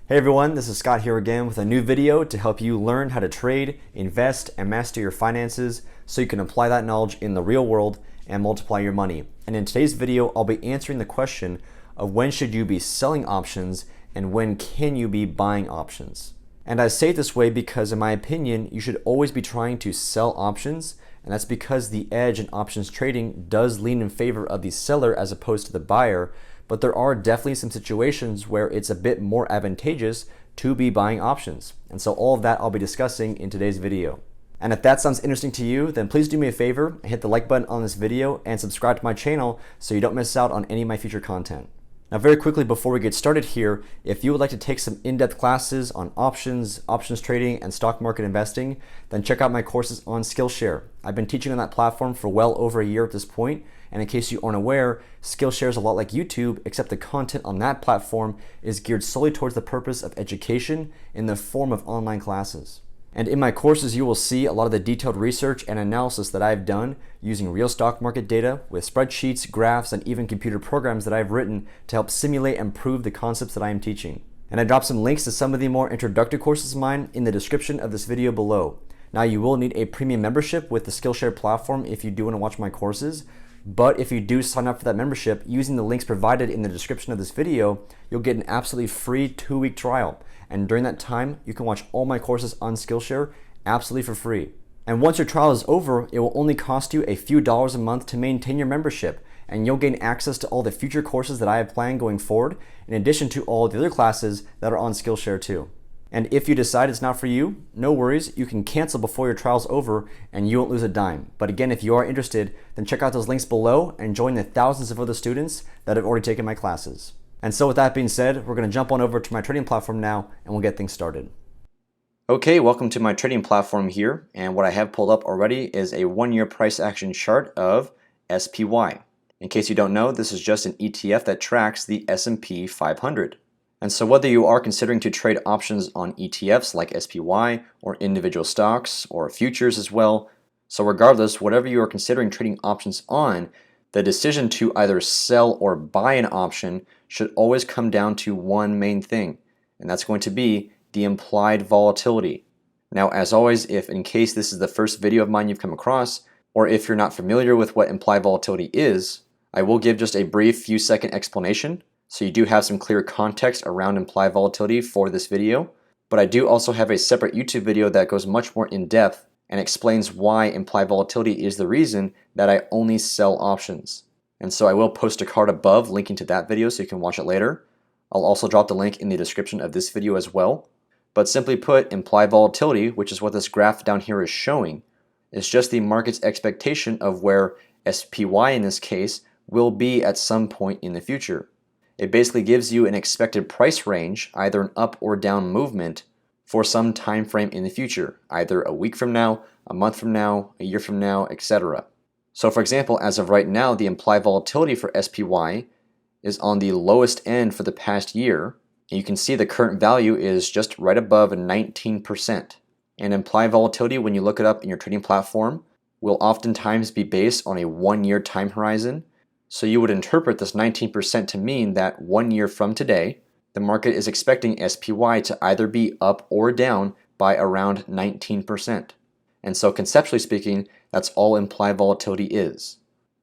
Hey everyone, this is Scott here again with a new video to help you learn how to trade, invest, and master your finances so you can apply that knowledge in the real world and multiply your money. And in today's video, I'll be answering the question of when should you be selling options and when can you be buying options. And I say it this way because in my opinion, you should always be trying to sell options, and that's because the edge in options trading does lean in favor of the seller as opposed to the buyer. But there are definitely some situations where it's a bit more advantageous to be buying options. And so all of that I'll be discussing in today's video. And if that sounds interesting to you, then please do me a favor and hit the like button on this video and subscribe to my channel so you don't miss out on any of my future content. Now very quickly before we get started here, if you would like to take some in-depth classes on options trading, and stock market investing, then check out my courses on Skillshare. I've been teaching on that platform for well over a year at this point, and in case you aren't aware, Skillshare is a lot like YouTube, except the content on that platform is geared solely towards the purpose of education in the form of online classes. And in my courses, you will see a lot of the detailed research and analysis that I've done using real stock market data with spreadsheets, graphs, and even computer programs that I've written to help simulate and prove the concepts that I am teaching. And I dropped some links to some of the more introductory courses of mine in the description of this video below. Now you will need a premium membership with the Skillshare platform if you do want to watch my courses. But if you do sign up for that membership using the links provided in the description of this video, you'll get an absolutely free 2-week trial. And during that time, you can watch all my courses on Skillshare absolutely for free. And once your trial is over, it will only cost you a few dollars a month to maintain your membership. And you'll gain access to all the future courses that I have planned going forward, in addition to all the other classes that are on Skillshare too. And if you decide it's not for you, no worries, you can cancel before your trial's over and you won't lose a dime. But again, if you are interested, then check out those links below and join the thousands of other students that have already taken my classes. And so with that being said, we're going to jump on over to my trading platform now and we'll get things started. Okay, welcome to my trading platform here. And what I have pulled up already is a 1-year price action chart of SPY. In case you don't know, this is just an ETF that tracks the S&P 500. And so whether you are considering to trade options on ETFs like SPY or individual stocks or futures as well, so regardless, whatever you are considering trading options on, the decision to either sell or buy an option should always come down to one main thing, and that's going to be the implied volatility. Now, as always, if in case this is the first video of mine you've come across, or if you're not familiar with what implied volatility is, I will give just a brief few second explanation. So you do have some clear context around implied volatility for this video, but I do also have a separate YouTube video that goes much more in depth and explains why implied volatility is the reason that I only sell options. And so I will post a card above linking to that video so you can watch it later. I'll also drop the link in the description of this video as well. But simply put, implied volatility, which is what this graph down here is showing, is just the market's expectation of where SPY in this case will be at some point in the future. It basically gives you an expected price range, either an up or down movement, for some time frame in the future, either a week from now, a month from now, a year from now, etc. So for example, as of right now, the implied volatility for SPY is on the lowest end for the past year, and you can see the current value is just right above 19%. And implied volatility, when you look it up in your trading platform, will oftentimes be based on a 1-year time horizon. So you would interpret this 19% to mean that 1 year from today, the market is expecting SPY to either be up or down by around 19%. And so conceptually speaking, that's all implied volatility is.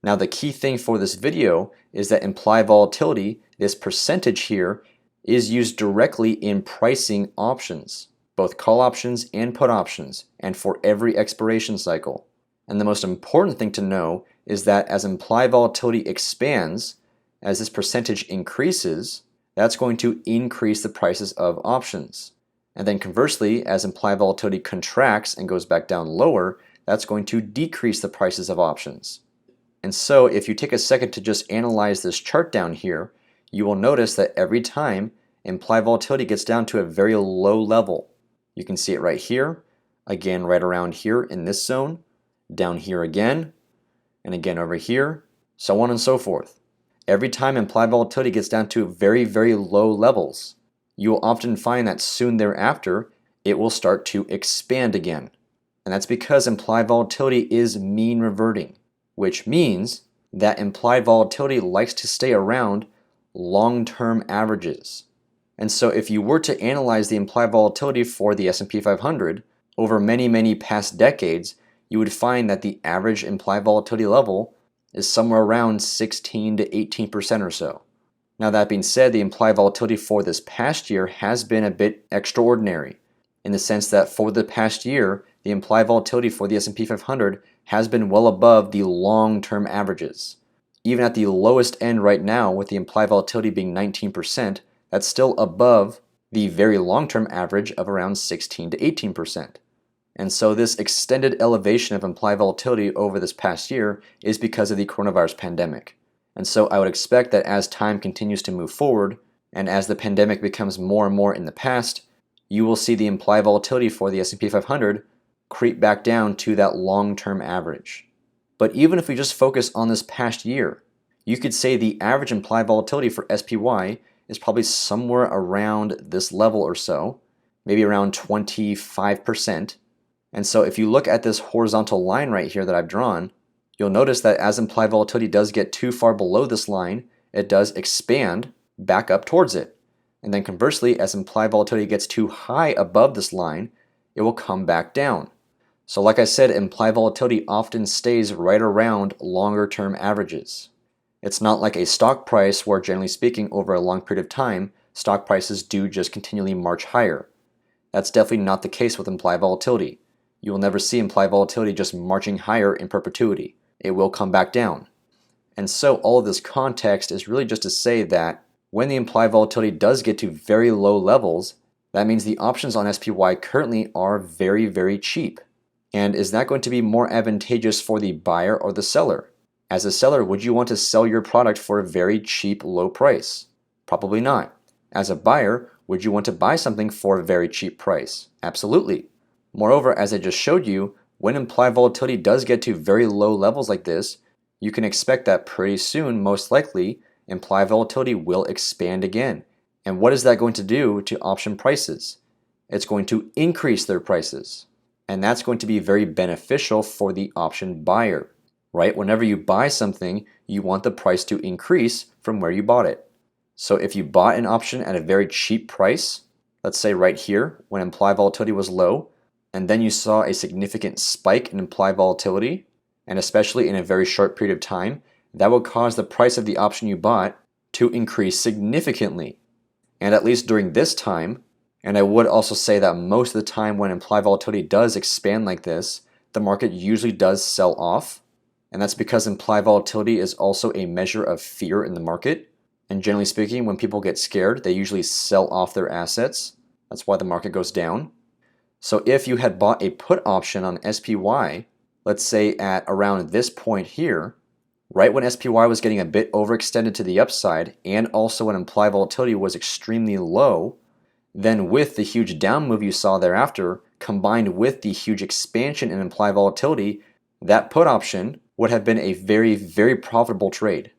Now the key thing for this video is that implied volatility, this percentage here, is used directly in pricing options, both call options and put options, and for every expiration cycle. And the most important thing to know is that as implied volatility expands, as this percentage increases, that's going to increase the prices of options. And then conversely, as implied volatility contracts and goes back down lower, that's going to decrease the prices of options. And so if you take a second to just analyze this chart down here, you will notice that every time implied volatility gets down to a very low level, you can see it right here, again right around here in this zone, down here again, and again over here, so on and so forth. Every time implied volatility gets down to very, very low levels, you will often find that soon thereafter, it will start to expand again. And that's because implied volatility is mean reverting, which means that implied volatility likes to stay around long-term averages. And so if you were to analyze the implied volatility for the S&P 500 over many past decades, you would find that the average implied volatility level is somewhere around 16 to 18% or so. Now that being said, the implied volatility for this past year has been a bit extraordinary in the sense that for the past year, the implied volatility for the S&P 500 has been well above the long-term averages. Even at the lowest end right now, with the implied volatility being 19%, that's still above the very long-term average of around 16 to 18%. And so this extended elevation of implied volatility over this past year is because of the coronavirus pandemic. And so I would expect that as time continues to move forward, and as the pandemic becomes more and more in the past, you will see the implied volatility for the S&P 500 creep back down to that long-term average. But even if we just focus on this past year, you could say the average implied volatility for SPY is probably somewhere around this level or so, maybe around 25%. And so if you look at this horizontal line right here that I've drawn, you'll notice that as implied volatility does get too far below this line, it does expand back up towards it. And then conversely, as implied volatility gets too high above this line, it will come back down. So like I said, implied volatility often stays right around longer term averages. It's not like a stock price where, generally speaking, over a long period of time, stock prices do just continually march higher. That's definitely not the case with implied volatility. You will never see implied volatility just marching higher in perpetuity. It will come back down. And so all of this context is really just to say that when the implied volatility does get to very low levels, that means the options on SPY currently are very cheap. And is that going to be more advantageous for the buyer or the seller? As a seller, would you want to sell your product for a very cheap, low price? Probably not. As a buyer, would you want to buy something for a very cheap price? Absolutely. Moreover, as I just showed you, when implied volatility does get to very low levels like this, you can expect that pretty soon, most likely, implied volatility will expand again. And what is that going to do to option prices? It's going to increase their prices. And that's going to be very beneficial for the option buyer, right? Whenever you buy something, you want the price to increase from where you bought it. So if you bought an option at a very cheap price, let's say right here, when implied volatility was low, and then you saw a significant spike in implied volatility, and especially in a very short period of time, that will cause the price of the option you bought to increase significantly. And at least during this time, and I would also say that most of the time when implied volatility does expand like this, the market usually does sell off. And that's because implied volatility is also a measure of fear in the market. And generally speaking, when people get scared, they usually sell off their assets. That's why the market goes down. So if you had bought a put option on SPY, let's say at around this point here, right when SPY was getting a bit overextended to the upside, and also when implied volatility was extremely low, then with the huge down move you saw thereafter, combined with the huge expansion in implied volatility, that put option would have been a very profitable trade.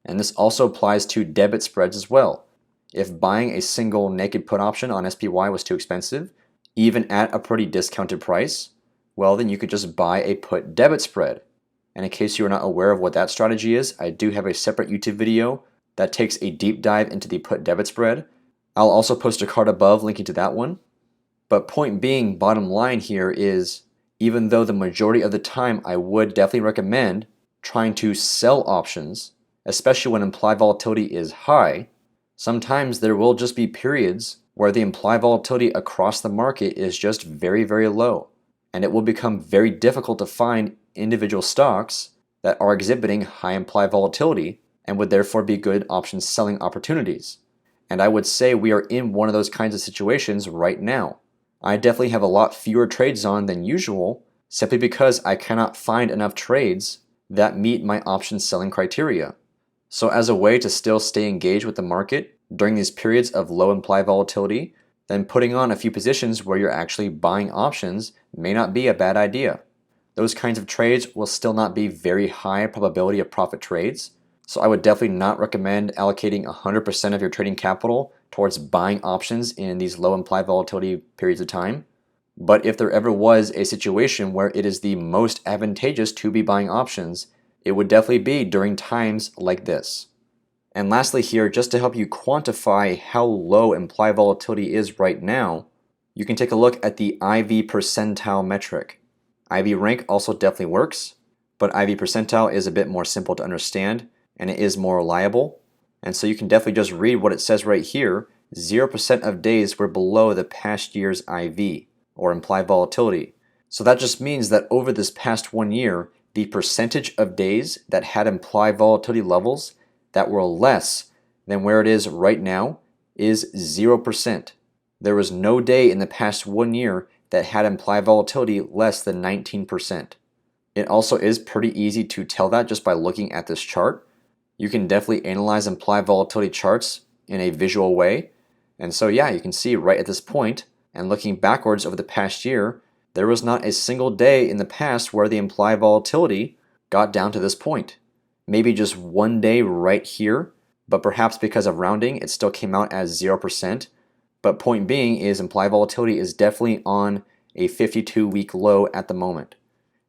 And this also applies to debit spreads as well. If buying a single naked put option on SPY was too expensive, even at a pretty discounted price, well then you could just buy a put debit spread. And in case you are not aware of what that strategy is, I do have a separate YouTube video that takes a deep dive into the put debit spread. I'll also post a card above linking to that one. But point being, bottom line here is, even though the majority of the time I would definitely recommend trying to sell options, especially when implied volatility is high, sometimes there will just be periods where the implied volatility across the market is just very low. And it will become very difficult to find individual stocks that are exhibiting high implied volatility and would therefore be good option selling opportunities. And I would say we are in one of those kinds of situations right now. I definitely have a lot fewer trades on than usual, simply because I cannot find enough trades that meet my option selling criteria. So as a way to still stay engaged with the market during these periods of low implied volatility, then putting on a few positions where you're actually buying options may not be a bad idea. Those kinds of trades will still not be very high probability of profit trades, so I would definitely not recommend allocating 100% of your trading capital towards buying options in these low implied volatility periods of time. But if there ever was a situation where it is the most advantageous to be buying options, it would definitely be during times like this. And lastly here, just to help you quantify how low implied volatility is right now, you can take a look at the IV percentile metric. IV rank also definitely works, but IV percentile is a bit more simple to understand and it is more reliable. And so you can definitely just read what it says right here. 0% of days were below the past year's IV, or implied volatility. So that just means that over this past 1 year, the percentage of days that had implied volatility levels that were less than where it is right now is 0%. There was no day in the past 1 year that had implied volatility less than 19%. It also is pretty easy to tell that just by looking at this chart. You can definitely analyze implied volatility charts in a visual way. And so yeah, you can see right at this point, and looking backwards over the past year, there was not a single day in the past where the implied volatility got down to this point. Maybe just one day right here, but perhaps because of rounding, it still came out as 0%. But point being is implied volatility is definitely on a 52-week low at the moment.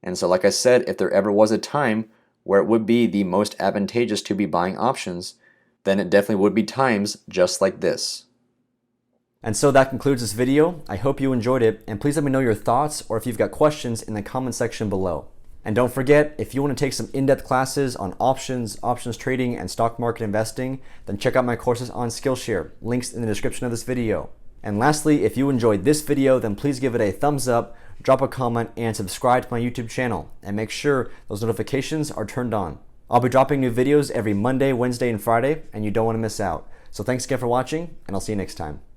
And so like I said, if there ever was a time where it would be the most advantageous to be buying options, then it definitely would be times just like this. And so that concludes this video. I hope you enjoyed it, and please let me know your thoughts or if you've got questions in the comment section below. And don't forget, if you want to take some in-depth classes on options, options trading, and stock market investing, then check out my courses on Skillshare, links in the description of this video. And lastly, if you enjoyed this video, then please give it a thumbs up, drop a comment, and subscribe to my YouTube channel, and make sure those notifications are turned on. I'll be dropping new videos every Monday, Wednesday, and Friday, and you don't want to miss out. So thanks again for watching, and I'll see you next time.